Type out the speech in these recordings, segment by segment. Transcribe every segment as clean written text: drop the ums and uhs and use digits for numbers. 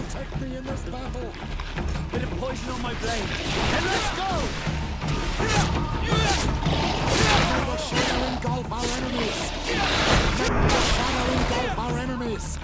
protect me in this battle. Bit of poison on my blade. And let's go! May the shadow engulf our enemies. May the shadow engulf our enemies.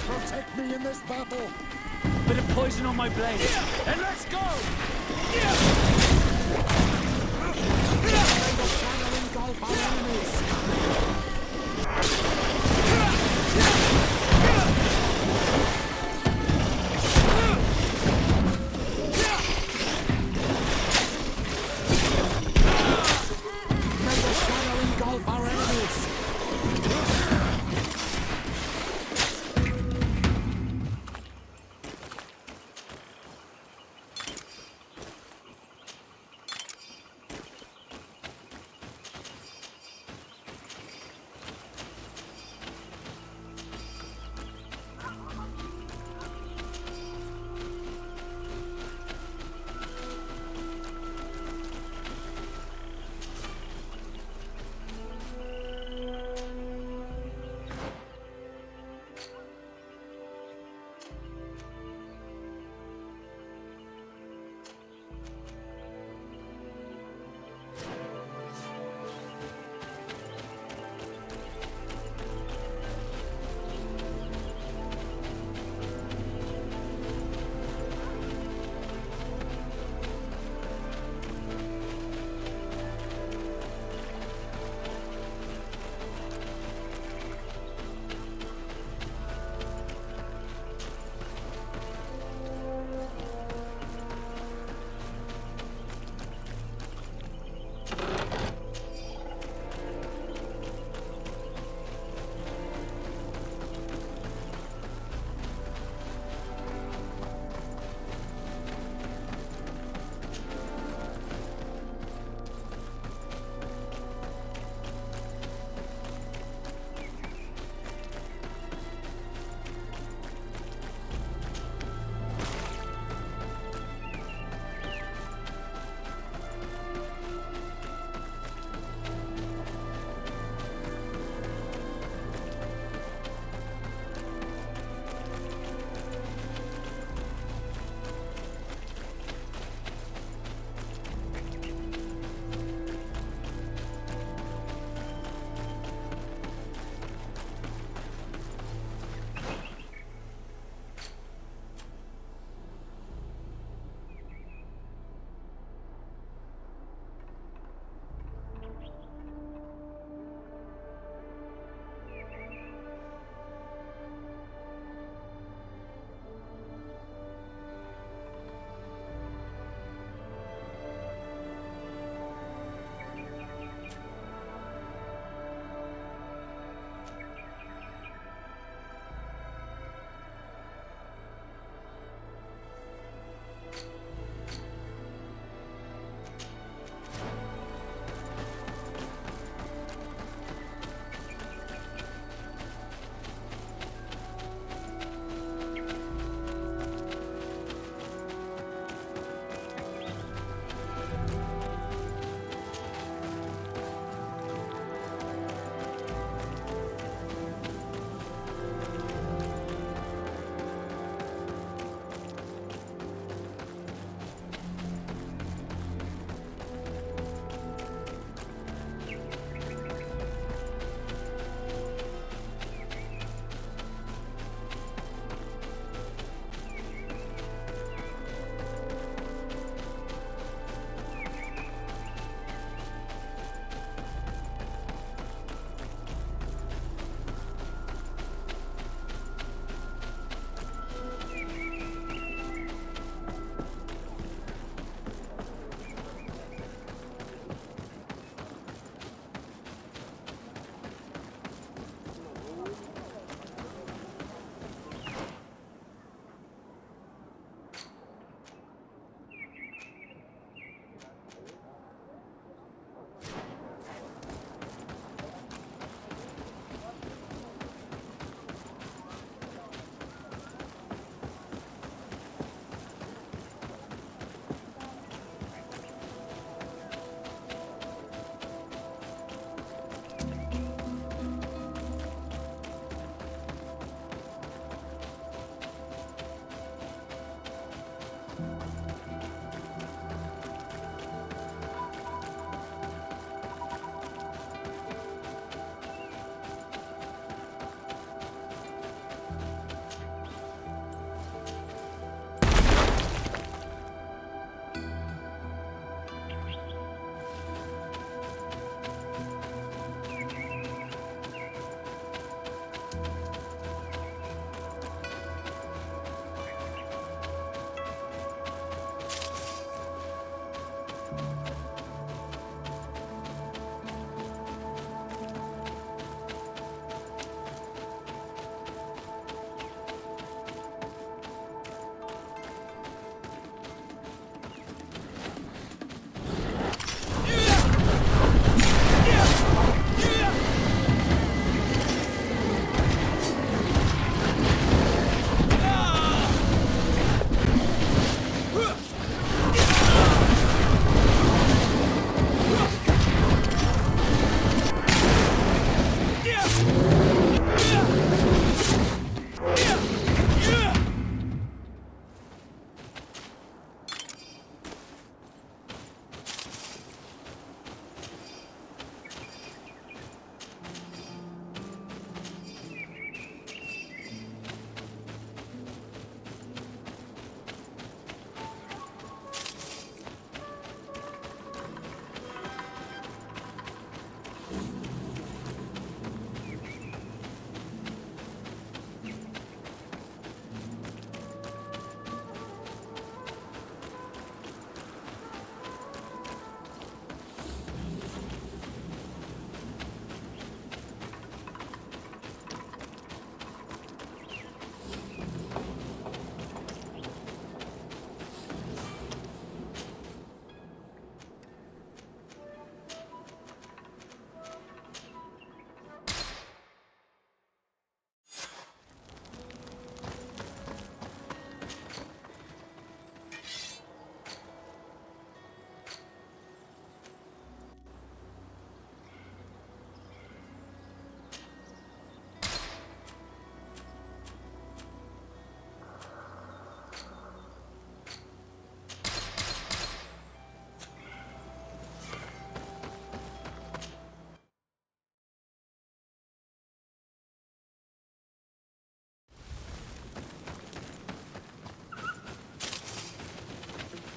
Protect me in this battle. Bit of poison on my blade. And let's go! May the shadow engulf our enemies. May the shadow engulf our enemies.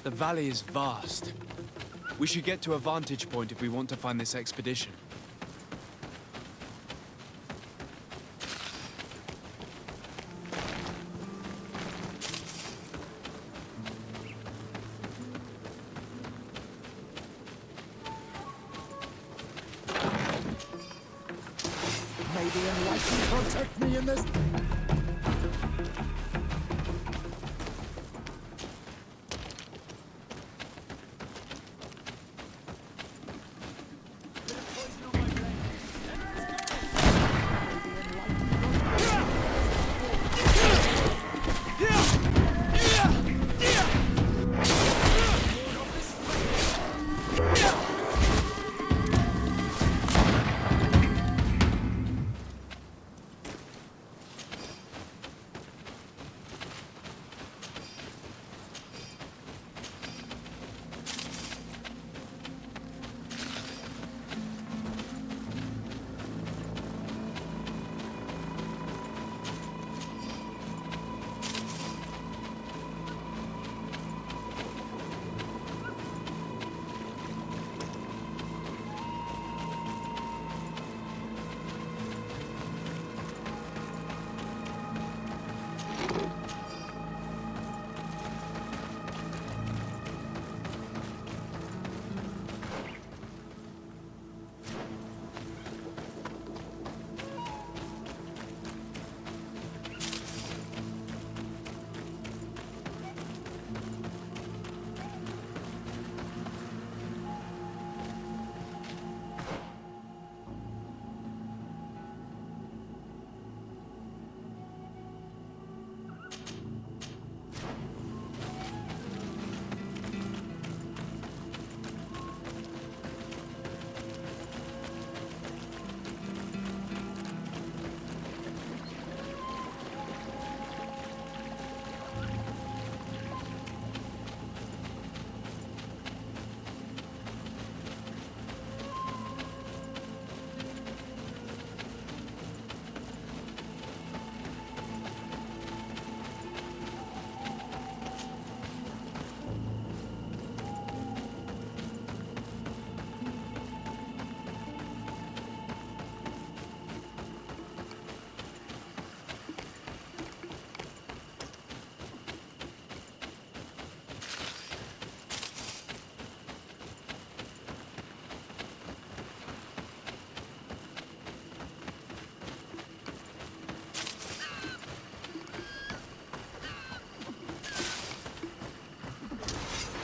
The valley is vast. We should get to a vantage point if we want to find this expedition. May the enlightened protect me in this.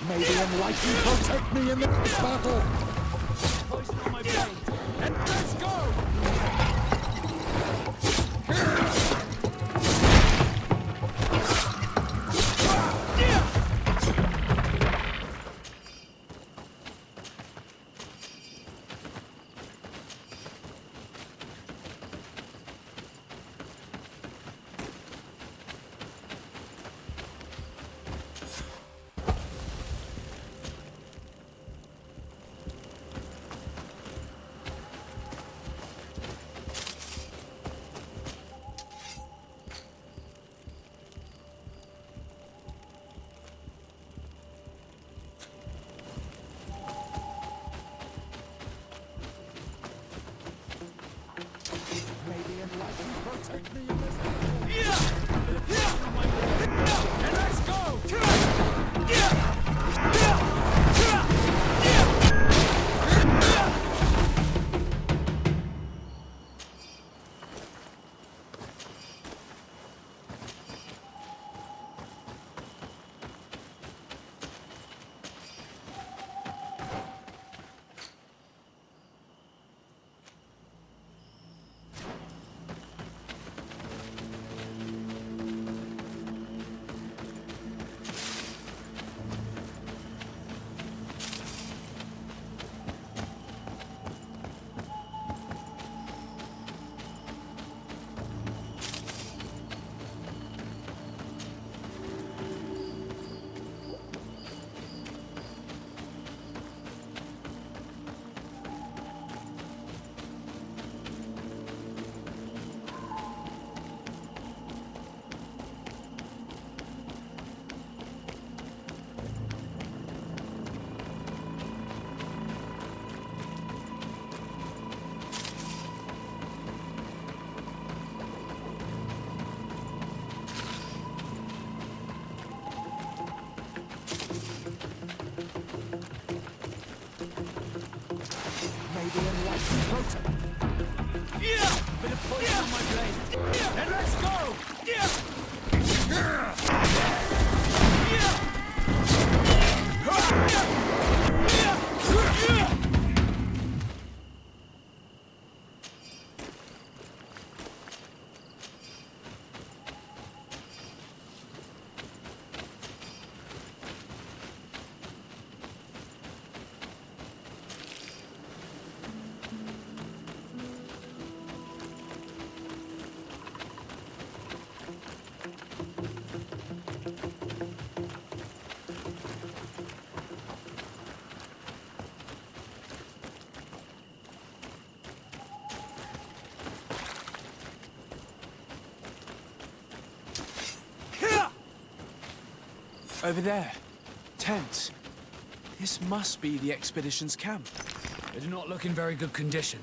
May the enlightened protect me in this battle. Poison on my blade. And let's go! the enlightened protect. Bit of poison on my blade. And let's go! Over there. Tents. This must be the expedition's camp. They do not look in very good condition.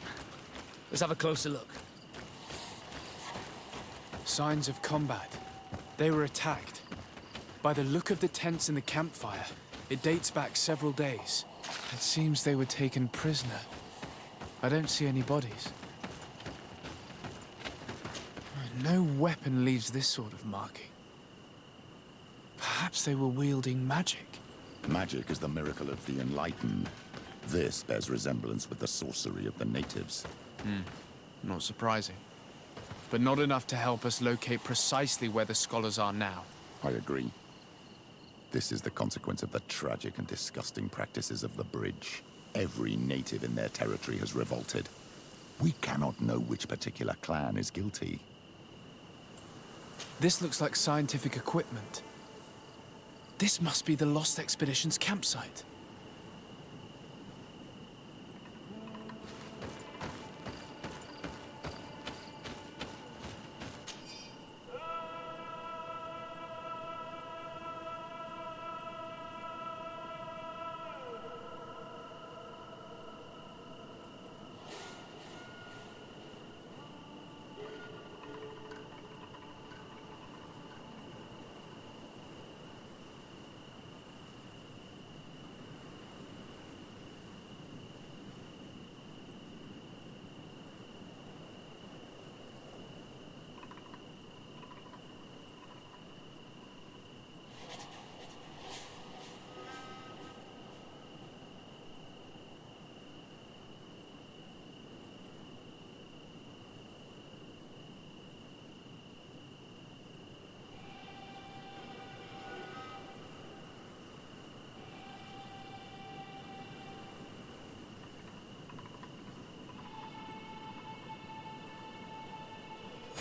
Let's have a closer look. Signs of combat. They were attacked. By the look of the tents and the campfire, it dates back several days. It seems they were taken prisoner. I don't see any bodies. No weapon leaves this sort of marking. Perhaps they were wielding magic. Magic is the miracle of the enlightened. This bears resemblance with the sorcery of the natives. Not surprising. But not enough to help us locate precisely where the scholars are now. I agree. This is the consequence of the tragic and disgusting practices of the bridge. Every native in their territory has revolted. We cannot know which particular clan is guilty. This looks like scientific equipment. This must be the Lost Expedition's campsite.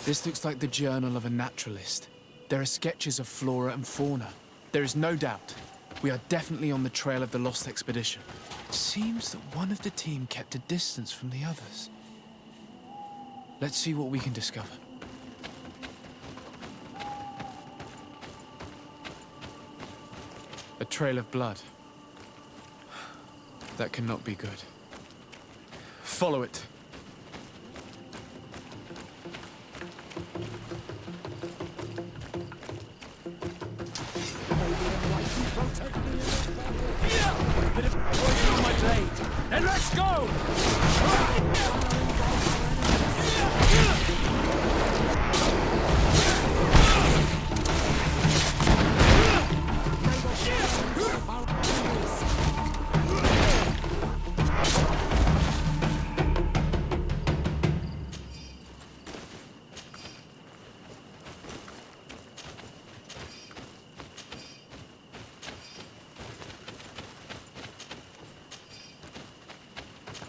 This looks like the journal of a naturalist. There are sketches of flora and fauna. There is no doubt. We are definitely on the trail of the Lost Expedition. It seems that one of the team kept a distance from the others. Let's see what we can discover. A trail of blood. That cannot be good. Follow it. Bit of poison on my blade. And let's go!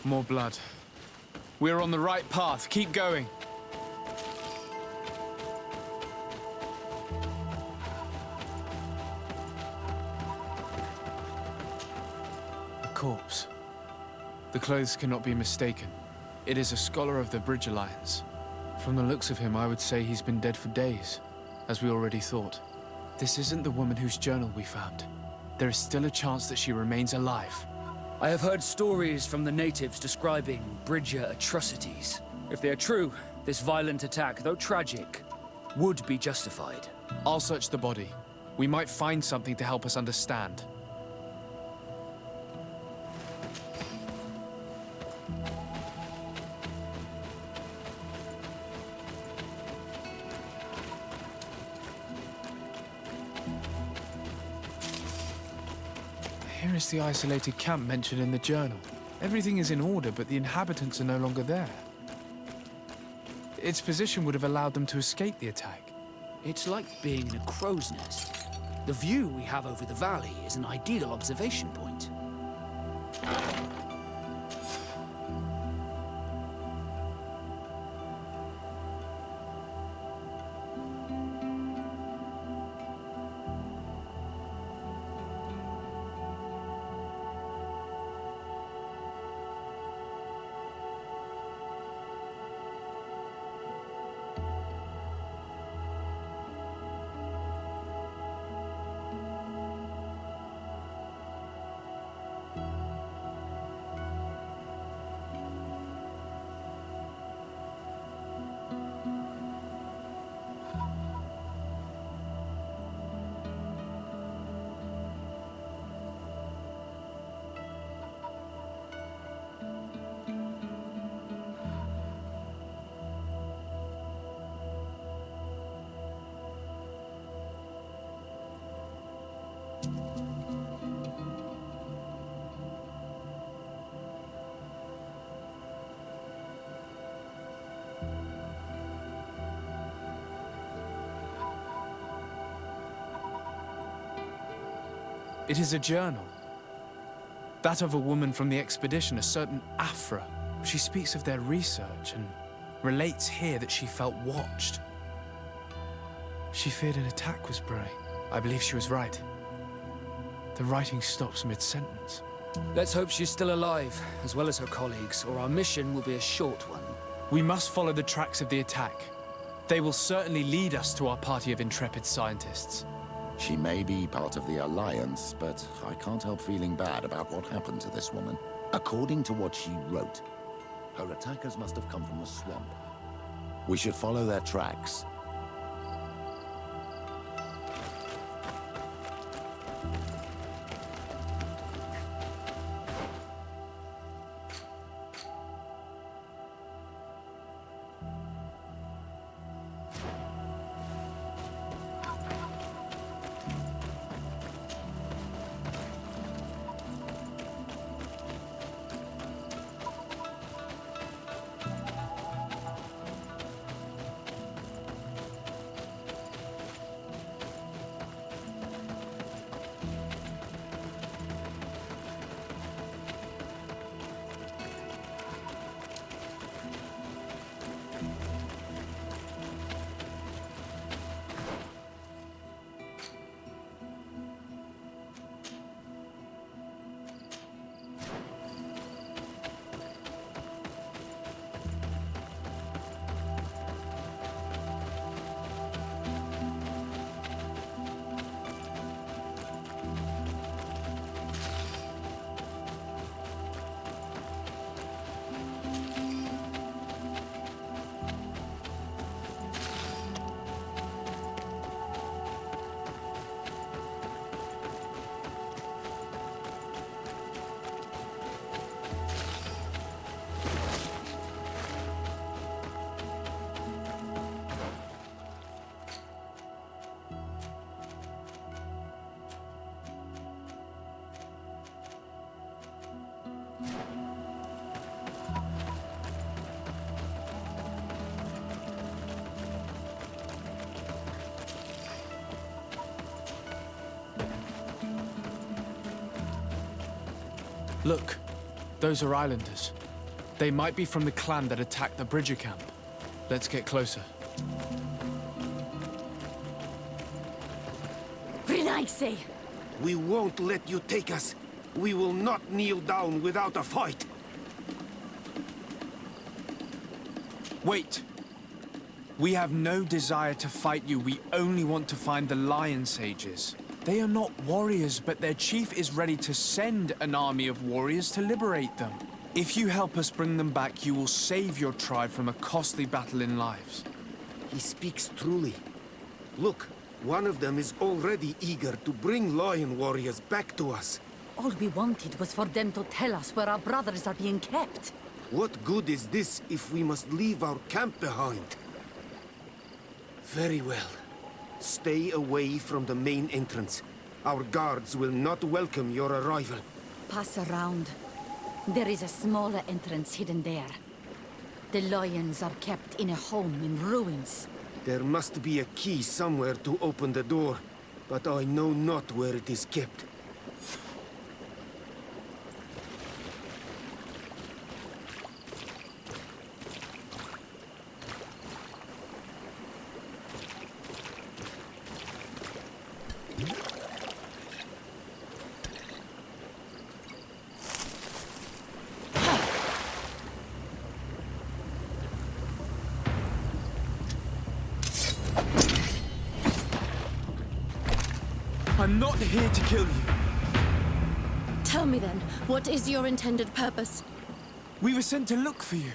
More blood. We're on the right path. Keep going. A corpse. The clothes cannot be mistaken. It is a scholar of the Bridge Alliance. From the looks of him, I would say he's been dead for days, as we already thought. This isn't the woman whose journal we found. There is still a chance that she remains alive. I have heard stories from the natives describing Bridger atrocities. If they are true, this violent attack, though tragic, would be justified. I'll search the body. We might find something to help us understand. Here is the isolated camp mentioned in the journal. Everything is in order, but the inhabitants are no longer there. Its position would have allowed them to escape the attack. It's like being in a crow's nest. The view we have over the valley is an ideal observation point. It is a journal. That of a woman from the expedition, a certain Afra. She speaks of their research and relates here that she felt watched. She feared an attack was brewing. I believe she was right. The writing stops mid-sentence. Let's hope she's still alive, as well as her colleagues, or our mission will be a short one. We must follow the tracks of the attack. They will certainly lead us to our party of intrepid scientists. She may be part of the Alliance, but I can't help feeling bad about what happened to this woman. According to what she wrote, her attackers must have come from the swamp. We should follow their tracks. Look, those are islanders. They might be from the clan that attacked the Bridger camp. Let's get closer. Renaise! We won't let you take us. We will not kneel down without a fight. Wait! We have no desire to fight you. We only want to find the Lion Sages. They are not warriors, but their chief is ready to send an army of warriors to liberate them. If you help us bring them back, you will save your tribe from a costly battle in lives. He speaks truly. Look, one of them is already eager to bring lion warriors back to us. All we wanted was for them to tell us where our brothers are being kept. What good is this if we must leave our camp behind? Very well. Stay away from the main entrance. Our guards will not welcome your arrival. Pass around. There is a smaller entrance hidden there. The lions are kept in a home in ruins. There must be a key somewhere to open the door, but I know not where it is kept. I'm not here to kill you. Tell me then, what is your intended purpose? We were sent to look for you.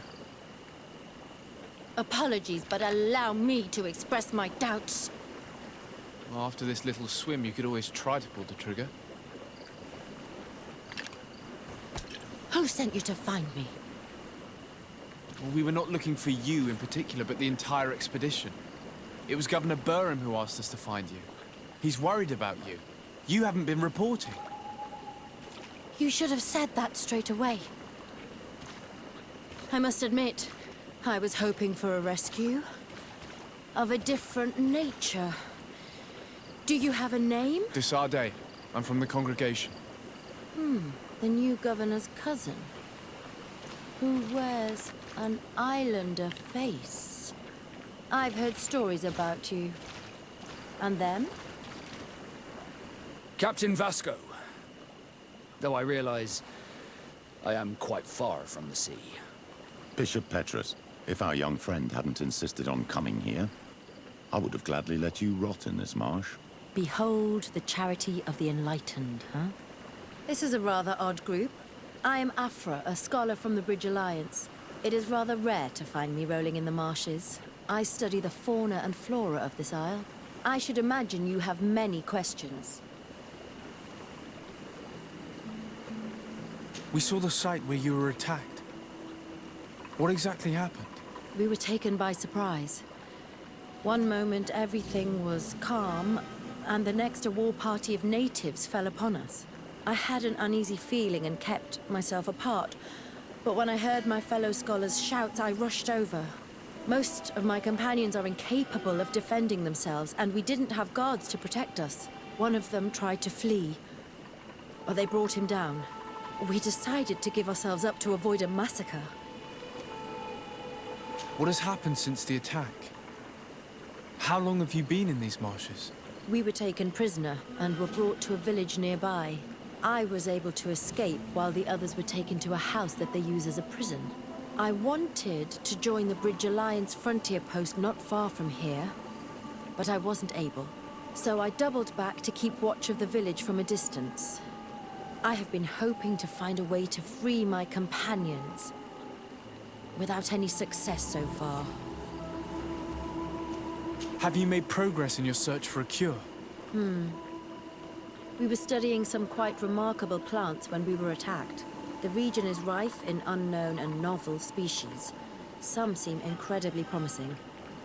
Apologies, but allow me to express my doubts. Well, after this little swim, you could always try to pull the trigger. Who sent you to find me? Well, we were not looking for you in particular, but the entire expedition. It was Governor Burham who asked us to find you. He's worried about you. You haven't been reporting. You should have said that straight away. I must admit, I was hoping for a rescue. Of a different nature. Do you have a name? Desarde. I'm from the congregation. The new governor's cousin. Who wears an islander face. I've heard stories about you. And them? Captain Vasco. Though I realize I am quite far from the sea. Bishop Petrus, if our young friend hadn't insisted on coming here, I would have gladly let you rot in this marsh. Behold the charity of the enlightened, huh? This is a rather odd group. I am Afra, a scholar from the Bridge Alliance. It is rather rare to find me rolling in the marshes. I study the fauna and flora of this isle. I should imagine you have many questions. We saw the site where you were attacked. What exactly happened? We were taken by surprise. One moment everything was calm, and the next a war party of natives fell upon us. I had an uneasy feeling and kept myself apart, but when I heard my fellow scholars' shouts, I rushed over. Most of my companions are incapable of defending themselves, and we didn't have guards to protect us. One of them tried to flee, but they brought him down. We decided to give ourselves up to avoid a massacre. What has happened since the attack? How long have you been in these marshes? We were taken prisoner and were brought to a village nearby. I was able to escape while the others were taken to a house that they use as a prison. I wanted to join the Bridge Alliance frontier post not far from here, but I wasn't able. So I doubled back to keep watch of the village from a distance. I have been hoping to find a way to free my companions, without any success so far. Have you made progress in your search for a cure? We were studying some quite remarkable plants when we were attacked. The region is rife in unknown and novel species. Some seem incredibly promising.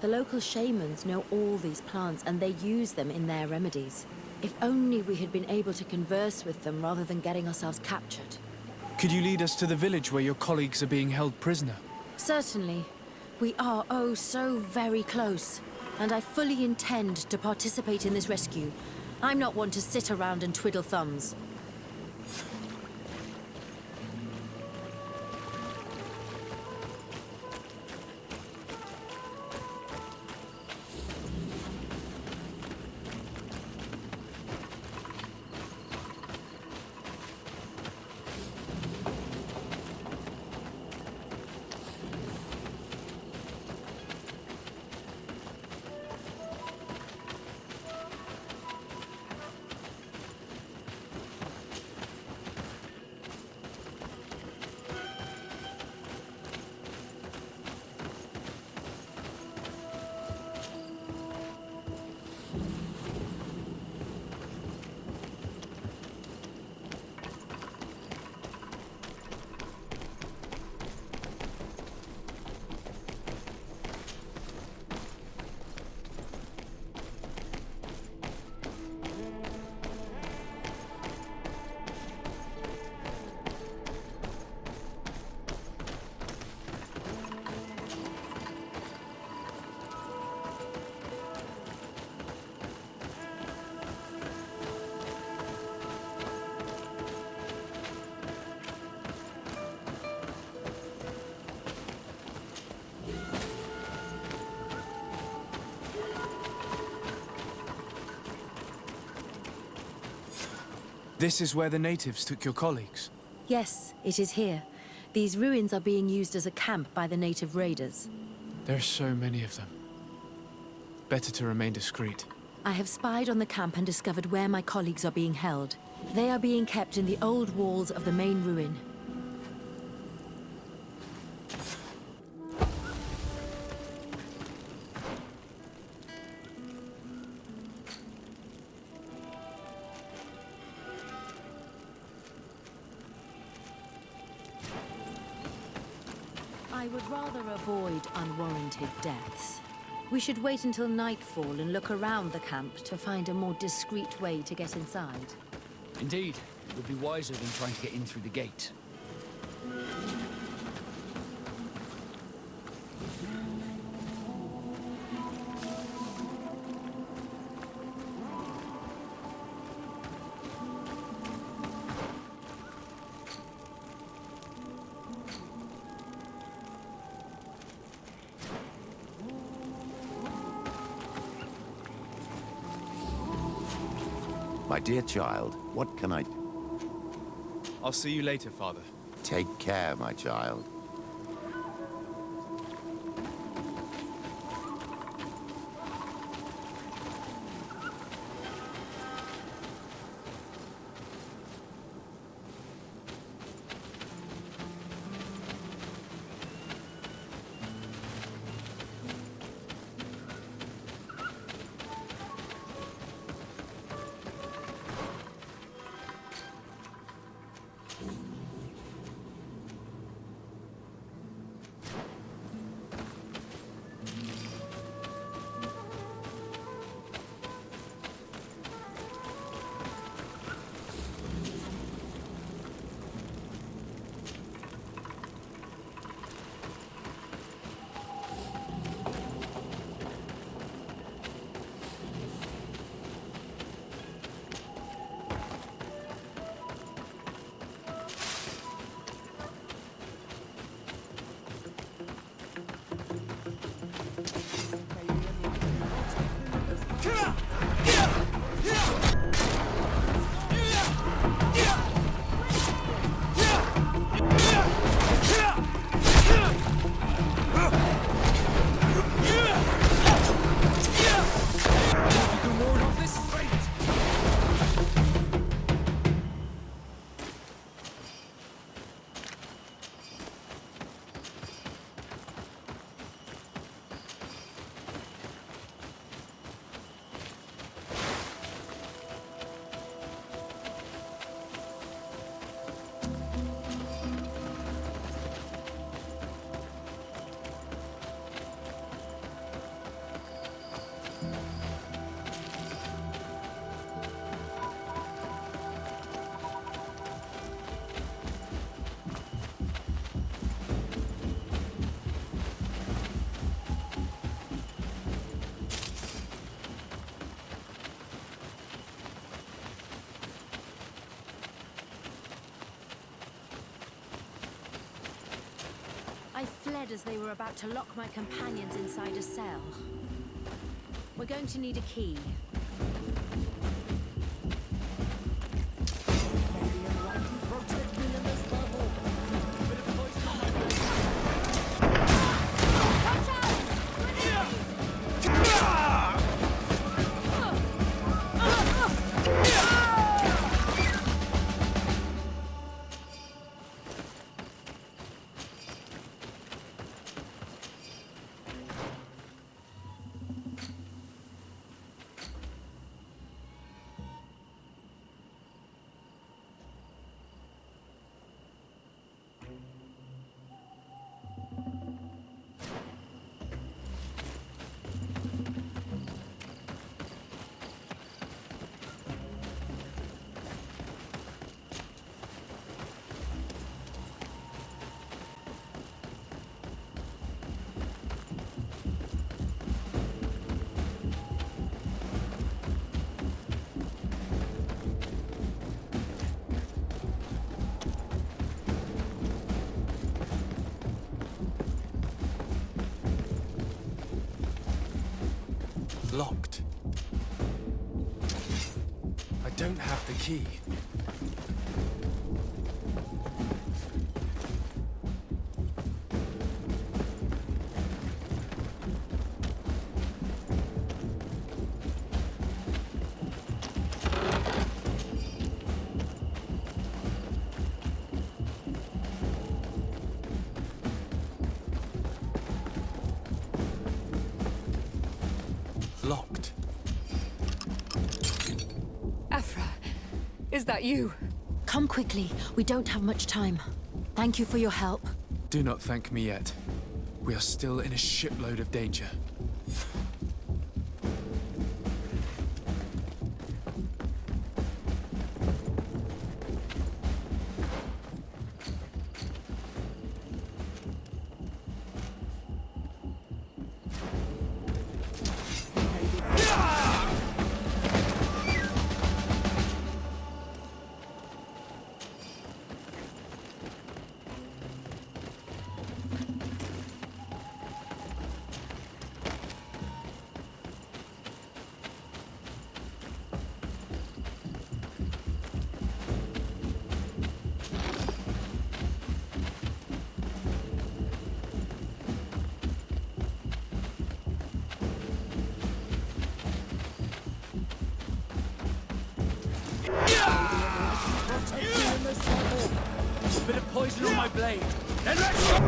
The local shamans know all these plants and they use them in their remedies. If only we had been able to converse with them rather than getting ourselves captured. Could you lead us to the village where your colleagues are being held prisoner? Certainly. We are oh so very close. And I fully intend to participate in this rescue. I'm not one to sit around and twiddle thumbs. This is where the natives took your colleagues. Yes, it is here. These ruins are being used as a camp by the native raiders. There are so many of them. Better to remain discreet. I have spied on the camp and discovered where my colleagues are being held. They are being kept in the old walls of the main ruin. I would rather avoid unwarranted deaths. We should wait until nightfall and look around the camp to find a more discreet way to get inside. Indeed, it would be wiser than trying to get in through the gate. My dear child, what can I... I'll see you later, Father. Take care, my child. I fled as they were about to lock my companions inside a cell. We're going to need a key. Locked. I don't have the key. Is that you? Come quickly. We don't have much time. Thank you for your help. Do not thank me yet. We are still in a shipload of danger. A bit of poison on my blade. Then let's go!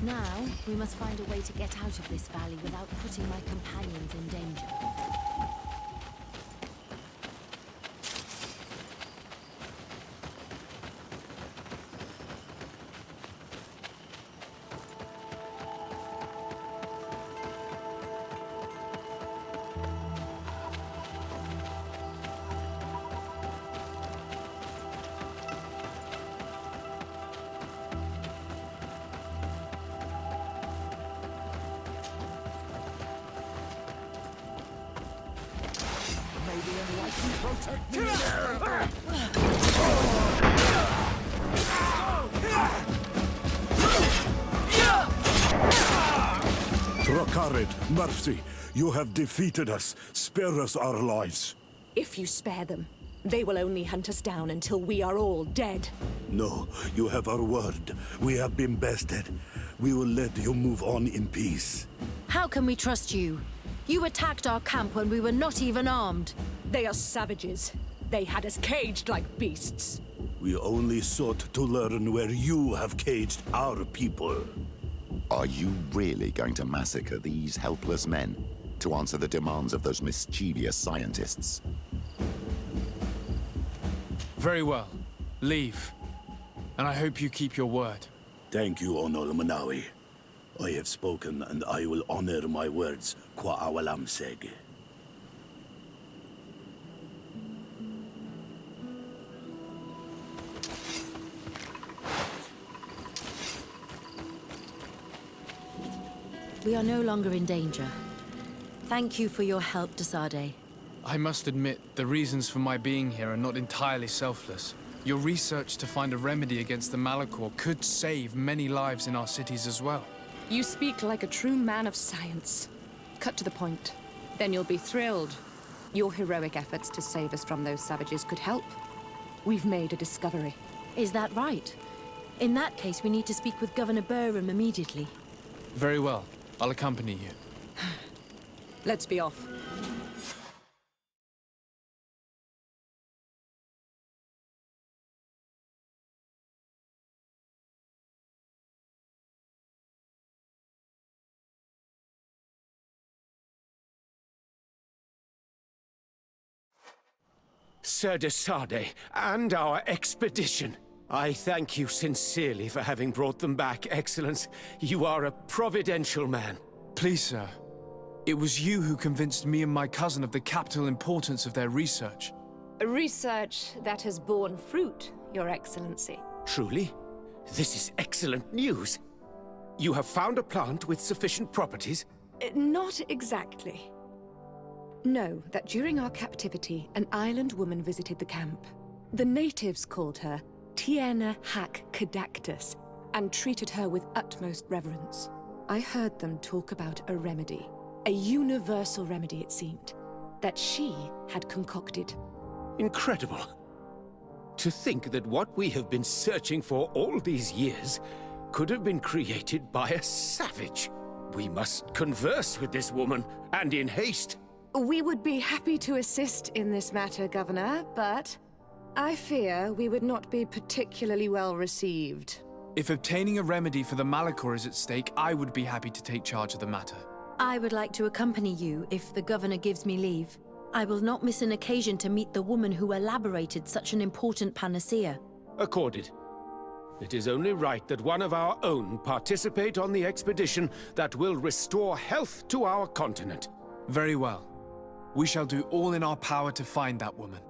Now, we must find a way to get out of this valley without putting my companions in danger. Protect me! Trakarid, mercy, you have defeated us. Spare us our lives. If you spare them, they will only hunt us down until we are all dead. No, you have our word. We have been bested. We will let you move on in peace. How can we trust you? You attacked our camp when we were not even armed. They are savages. They had us caged like beasts. We only sought to learn where you have caged our people. Are you really going to massacre these helpless men to answer the demands of those mischievous scientists? Very well. Leave. And I hope you keep your word. Thank you, Onol Manawi. I have spoken, and I will honor my words, Kwa awalam seg. We are no longer in danger. Thank you for your help, Desade. I must admit, the reasons for my being here are not entirely selfless. Your research to find a remedy against the Malachor could save many lives in our cities as well. You speak like a true man of science. Cut to the point. Then you'll be thrilled. Your heroic efforts to save us from those savages could help. We've made a discovery. Is that right? In that case, we need to speak with Governor Burham immediately. Very well. I'll accompany you. Let's be off. Sir Desade, and our expedition. I thank you sincerely for having brought them back, Excellence. You are a providential man. Please, sir. It was you who convinced me and my cousin of the capital importance of their research. Research that has borne fruit, Your Excellency. Truly? This is excellent news. You have found a plant with sufficient properties? Not exactly. Know that during our captivity, an island woman visited the camp. The natives called her Tiena Hac Cadactus and treated her with utmost reverence. I heard them talk about a remedy, a universal remedy it seemed, that she had concocted. Incredible. To think that what we have been searching for all these years could have been created by a savage. We must converse with this woman, and in haste. We would be happy to assist in this matter, Governor, but I fear we would not be particularly well received. If obtaining a remedy for the Malachor is at stake, I would be happy to take charge of the matter. I would like to accompany you if the governor gives me leave. I will not miss an occasion to meet the woman who elaborated such an important panacea. Accorded. It is only right that one of our own participate on the expedition that will restore health to our continent. Very well. We shall do all in our power to find that woman.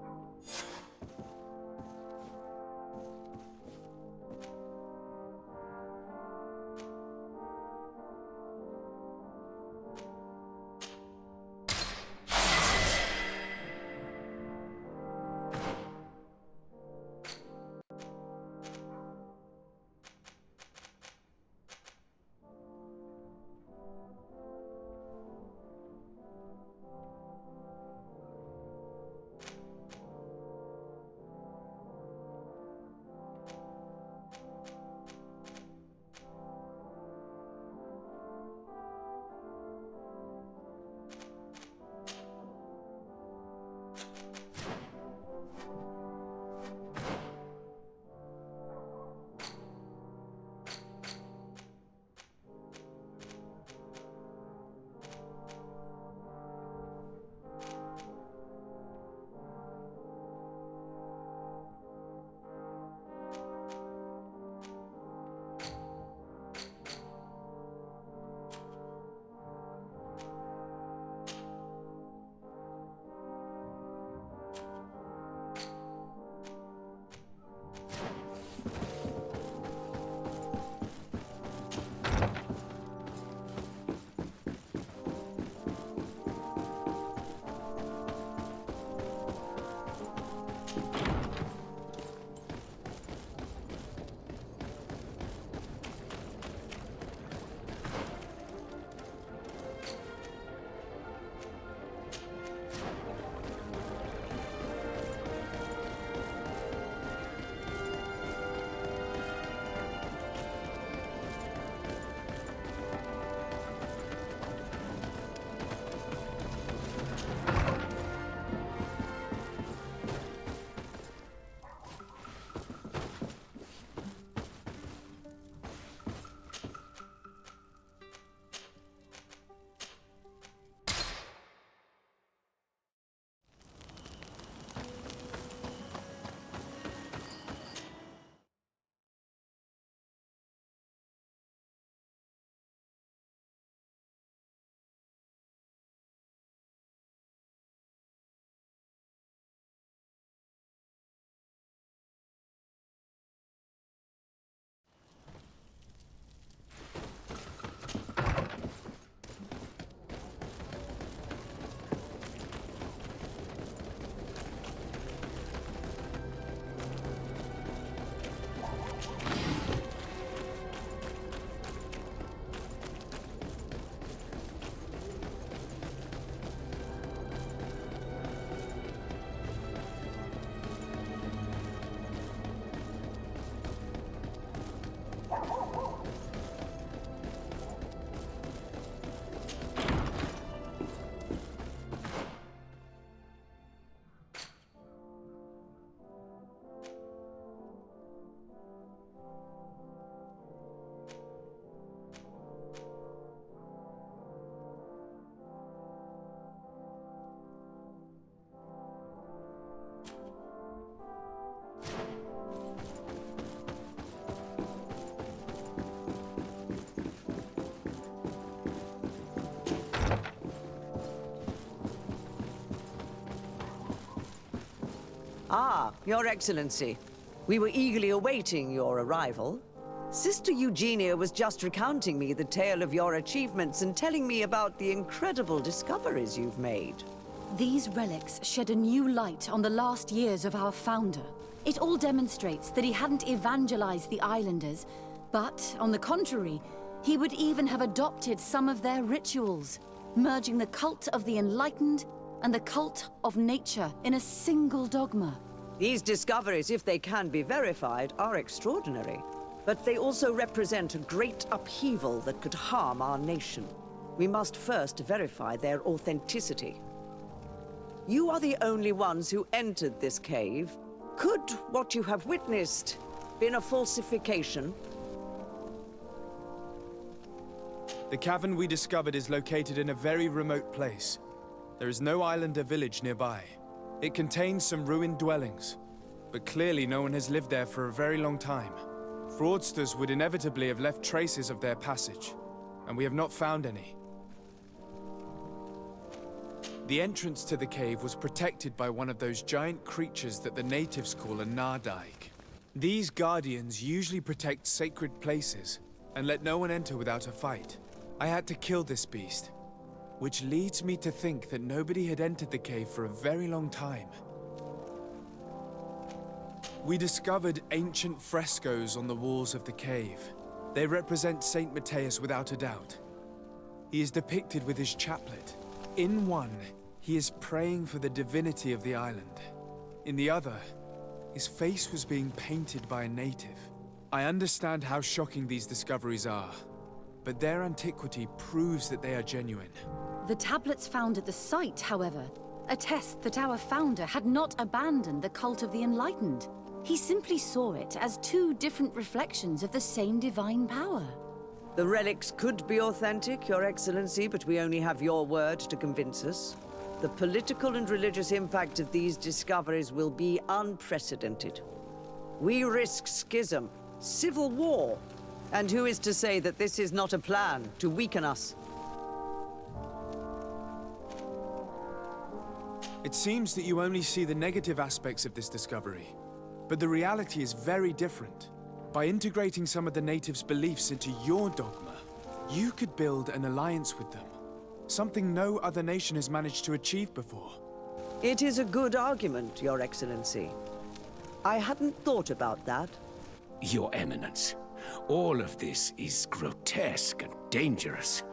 Ah, Your Excellency. We were eagerly awaiting your arrival. Sister Eugenia was just recounting me the tale of your achievements and telling me about the incredible discoveries you've made. These relics shed a new light on the last years of our founder. It all demonstrates that he hadn't evangelized the islanders, but, on the contrary, he would even have adopted some of their rituals, merging the cult of the enlightened and the cult of nature in a single dogma. These discoveries, if they can be verified, are extraordinary. But they also represent a great upheaval that could harm our nation. We must first verify their authenticity. You are the only ones who entered this cave. Could what you have witnessed been a falsification? The cavern we discovered is located in a very remote place. There is no islander village nearby. It contains some ruined dwellings, but clearly no one has lived there for a very long time. Fraudsters would inevitably have left traces of their passage, and we have not found any. The entrance to the cave was protected by one of those giant creatures that the natives call a Nardaig. These guardians usually protect sacred places and let no one enter without a fight. I had to kill this beast, which leads me to think that nobody had entered the cave for a very long time. We discovered ancient frescoes on the walls of the cave. They represent Saint Matthias without a doubt. He is depicted with his chaplet. In one, he is praying for the divinity of the island. In the other, his face was being painted by a native. I understand how shocking these discoveries are, but their antiquity proves that they are genuine. The tablets found at the site, however, attest that our founder had not abandoned the cult of the Enlightened. He simply saw it as two different reflections of the same divine power. The relics could be authentic, Your Excellency, but we only have your word to convince us. The political and religious impact of these discoveries will be unprecedented. We risk schism, civil war, and who is to say that this is not a plan to weaken us? It seems that you only see the negative aspects of this discovery, but the reality is very different. By integrating some of the natives' beliefs into your dogma, you could build an alliance with them. Something no other nation has managed to achieve before. It is a good argument, Your Excellency. I hadn't thought about that. Your Eminence, all of this is grotesque and dangerous.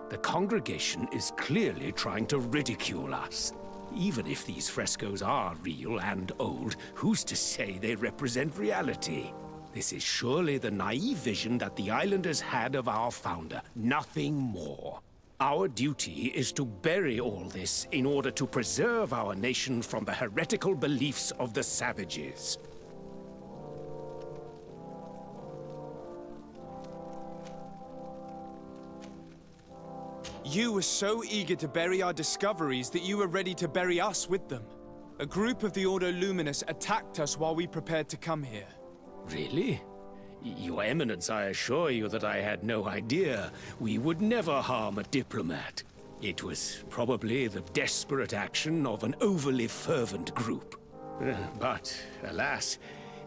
The congregation is clearly trying to ridicule us. Even if these frescoes are real and old, who's to say they represent reality? This is surely the naive vision that the islanders had of our founder, nothing more. Our duty is to bury all this in order to preserve our nation from the heretical beliefs of the savages. You were so eager to bury our discoveries that you were ready to bury us with them. A group of the Ordo Luminous attacked us while we prepared to come here. Really? Your Eminence, I assure you that I had no idea. We would never harm a diplomat. It was probably the desperate action of an overly fervent group. But, alas,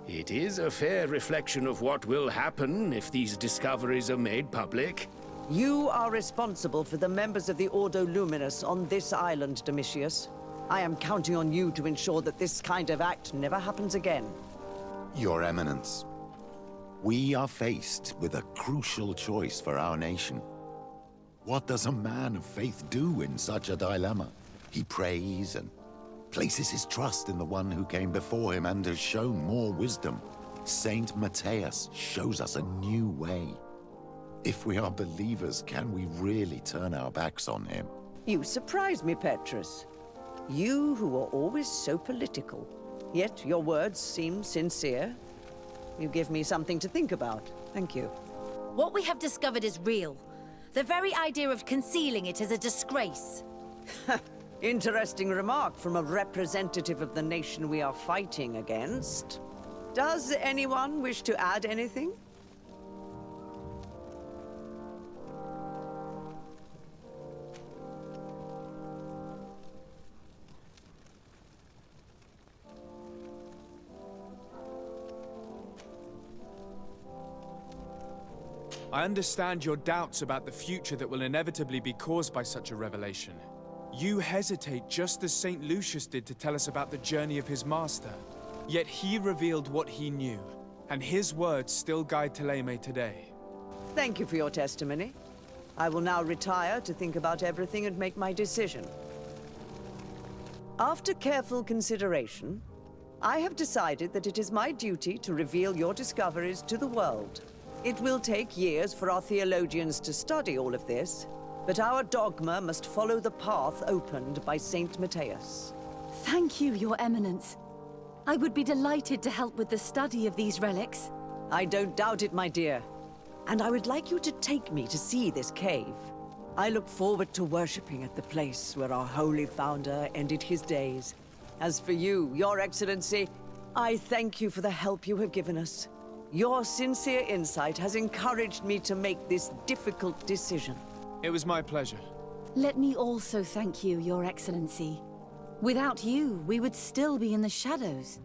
it is a fair reflection of what will happen if these discoveries are made public. You are responsible for the members of the Ordo Luminous on this island, Domitius. I am counting on you to ensure that this kind of act never happens again. Your Eminence, we are faced with a crucial choice for our nation. What does a man of faith do in such a dilemma? He prays and places his trust in the one who came before him and has shown more wisdom. Saint Matthias shows us a new way. If we are believers, can we really turn our backs on him? You surprise me, Petrus. You who are always so political. Yet your words seem sincere. You give me something to think about. Thank you. What we have discovered is real. The very idea of concealing it is a disgrace. Interesting remark from a representative of the nation we are fighting against. Does anyone wish to add anything? I understand your doubts about the future that will inevitably be caused by such a revelation. You hesitate just as St. Lucius did to tell us about the journey of his master. Yet he revealed what he knew, and his words still guide Thélème today. Thank you for your testimony. I will now retire to think about everything and make my decision. After careful consideration, I have decided that it is my duty to reveal your discoveries to the world. It will take years for our theologians to study all of this, but our dogma must follow the path opened by Saint Matthias. Thank you, Your Eminence. I would be delighted to help with the study of these relics. I don't doubt it, my dear. and I would like you to take me to see this cave. I look forward to worshipping at the place where our holy founder ended his days. As for you, Your Excellency, I thank you for the help you have given us. Your sincere insight has encouraged me to make this difficult decision. It was my pleasure. Let me also thank you, Your Excellency. Without you, we would still be in the shadows.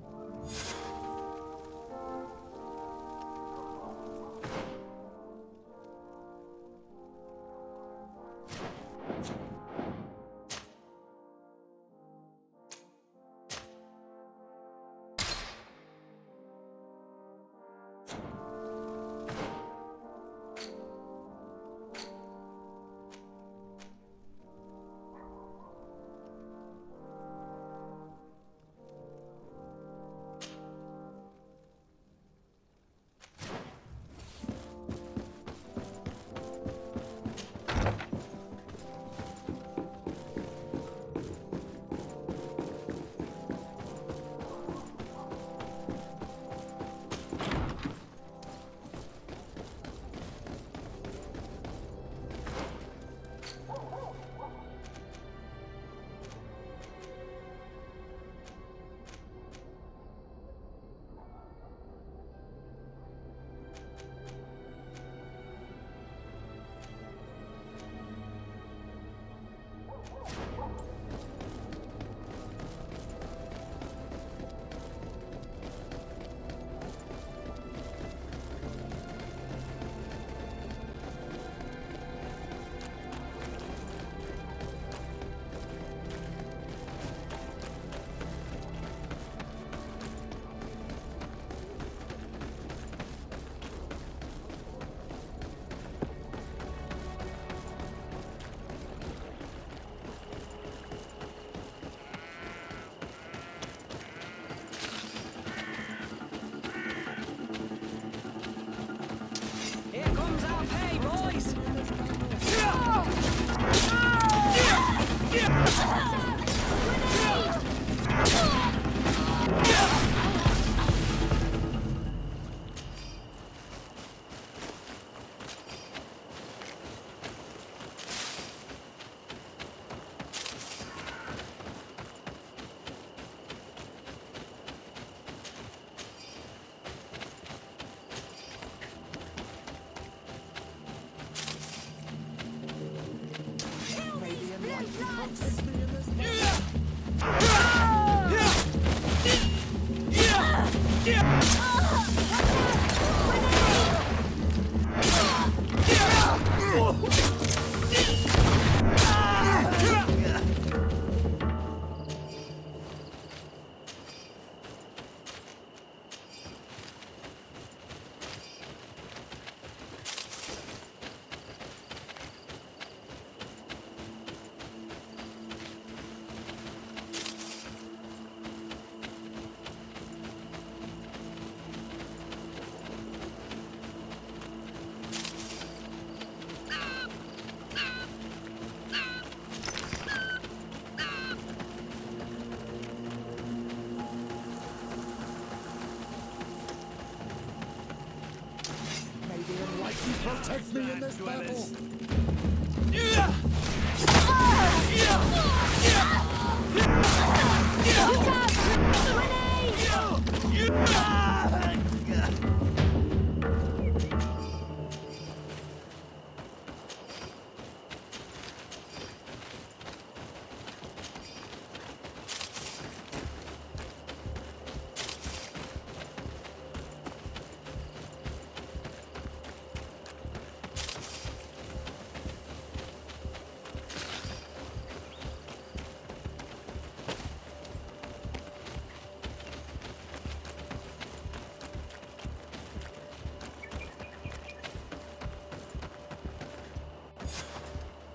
Protect me in this battle!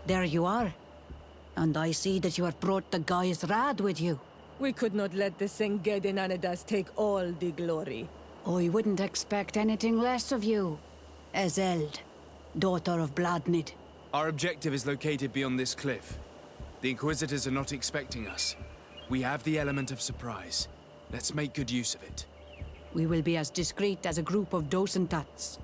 There you are. And I see that you have brought the guy's rad with you. We could not let the Senged and Anadas take all the glory. I wouldn't expect anything less of you. Ezeld, daughter of Bladnid. Our objective is located beyond this cliff. The Inquisitors are not expecting us. We have the element of surprise. Let's make good use of it. We will be as discreet as a group of Dosentats.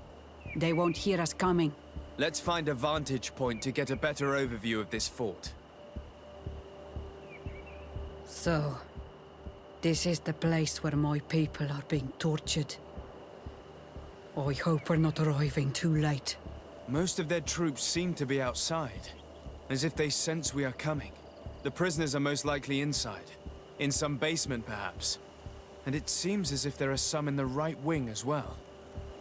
They won't hear us coming. Let's find a vantage point to get a better overview of this fort. So, this is the place where my people are being tortured. I hope we're not arriving too late. Most of their troops seem to be outside, as if they sense we are coming. The prisoners are most likely inside, in some basement perhaps. And it seems as if there are some in the right wing as well.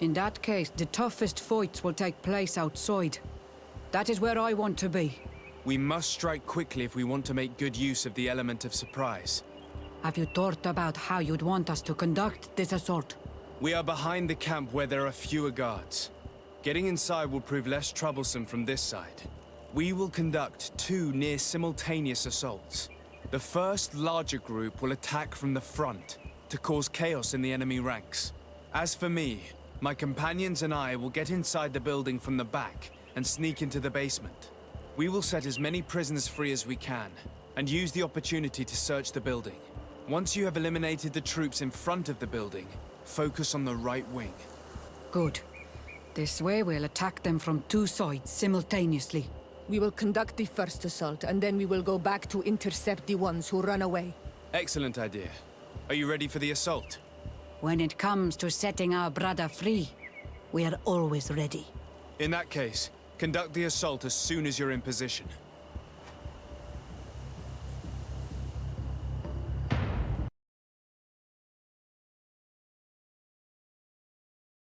In that case, the toughest fights will take place outside. That is where I want to be. We must strike quickly if we want to make good use of the element of surprise. Have you thought about how you'd want us to conduct this assault? We are behind the camp where there are fewer guards. Getting inside will prove less troublesome from this side. We will conduct 2 near-simultaneous assaults. The first larger group will attack from the front to cause chaos in the enemy ranks. As for me, my companions and I will get inside the building from the back and sneak into the basement. We will set as many prisoners free as we can and use the opportunity to search the building. Once you have eliminated the troops in front of the building, focus on the right wing. Good. This way we'll attack them from 2 sides simultaneously. We will conduct the first assault, and then we will go back to intercept the ones who run away. Excellent idea. Are you ready for the assault? When it comes to setting our brother free, we are always ready. In that case, conduct the assault as soon as you're in position.